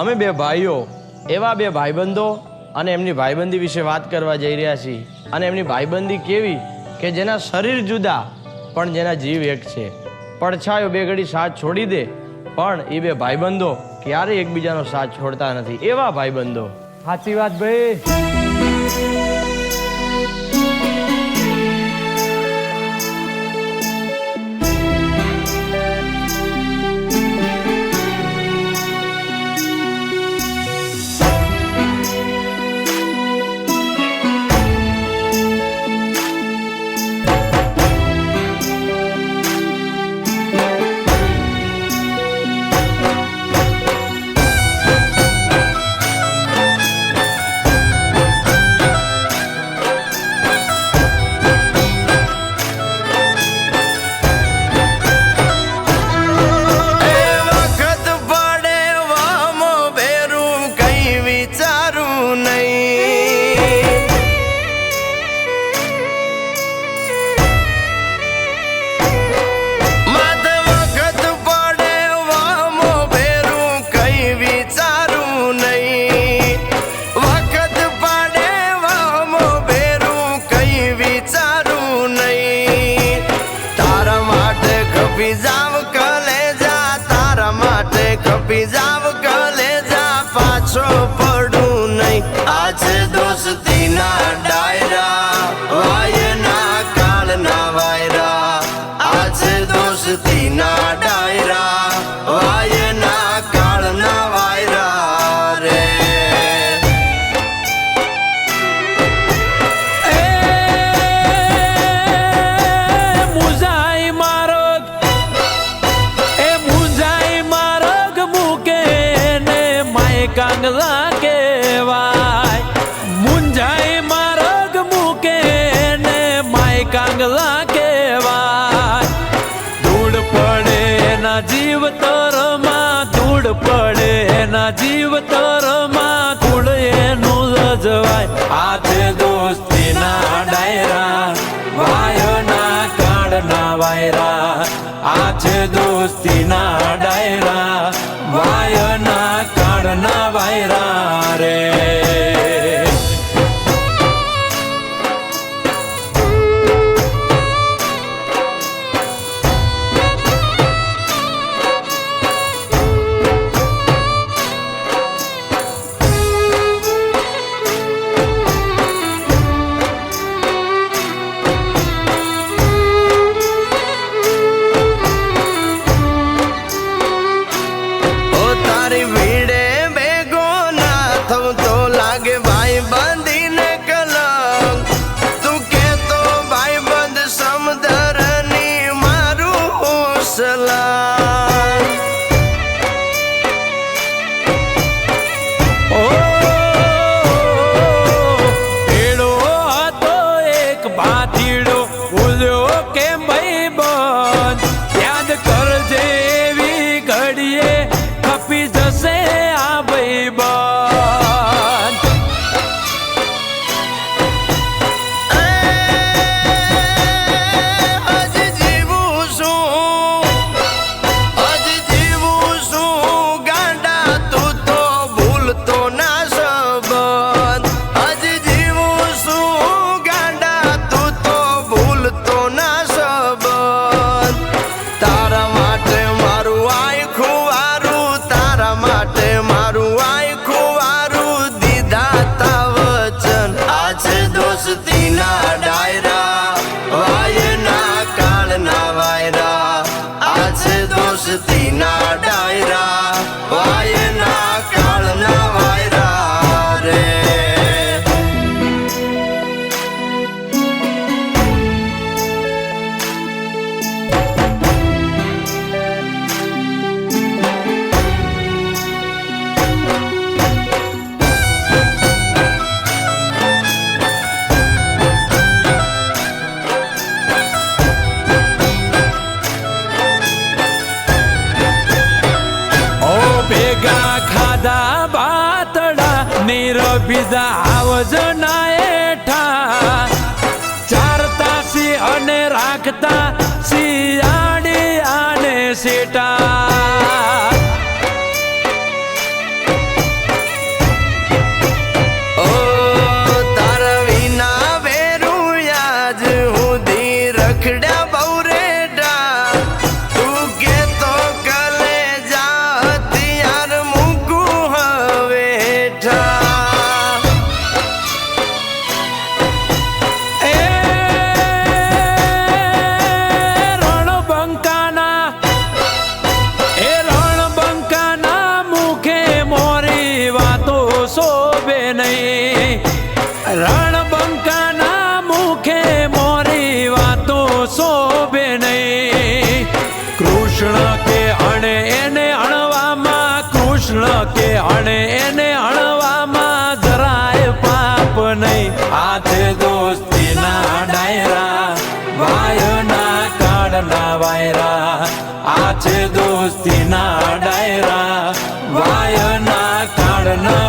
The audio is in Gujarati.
અમે બે ભાઈઓ એવા બે ભાઈબંધો અને એમની ભાઈબંધી વિશે વાત કરવા જઈ રહ્યા છીએ. અને એમની ભાઈબંધી કેવી કે જેના શરીર જુદા પણ જેના જીવ એક છે. પડછાયો બે ઘડી સાથ છોડી દે પણ એ બે ભાઈબંધો ક્યારેય એકબીજાનો સાથ છોડતા નથી. એવા ભાઈબંધો. સાચી વાત ભાઈ. કપી જાવ કલેજા પાછો પડું નહીં. આજે દોસ્તી ના ડાયરા વાયના કાળના વાયરા. આજે દોસ્તી ના ડાયરા વાયના કાળના વાયરા રે. કાંગલા કેવાય મુંજાઈ માર્ગ મૂકે ને માય કાંગલા કેવાય. ધૂળ પડે ના જીવ તરમાં ધૂળ પડે ના જીવ તરમાં કુળ એનું લજવાય. આજે દોસ્તી ના ડાયરા વાયના કાળના વાયરા. આજે દોસ્તી ના ડાયરા વાયના કાળના વાયરા રે. શોભે નહીં. રણબંકાના મુખે મોરી વાતો શોભે નહીં. કૃષ્ણ કે અણે એને અણવામાં, કૃષ્ણ કે અણે એને અણવામાં જરાય પાપ નહીં. આ છે દોસ્તીના ડાયરા, વાયના કાળના વાયરા. આ છે દોસ્તીના ડાયરા, વાયના કાળના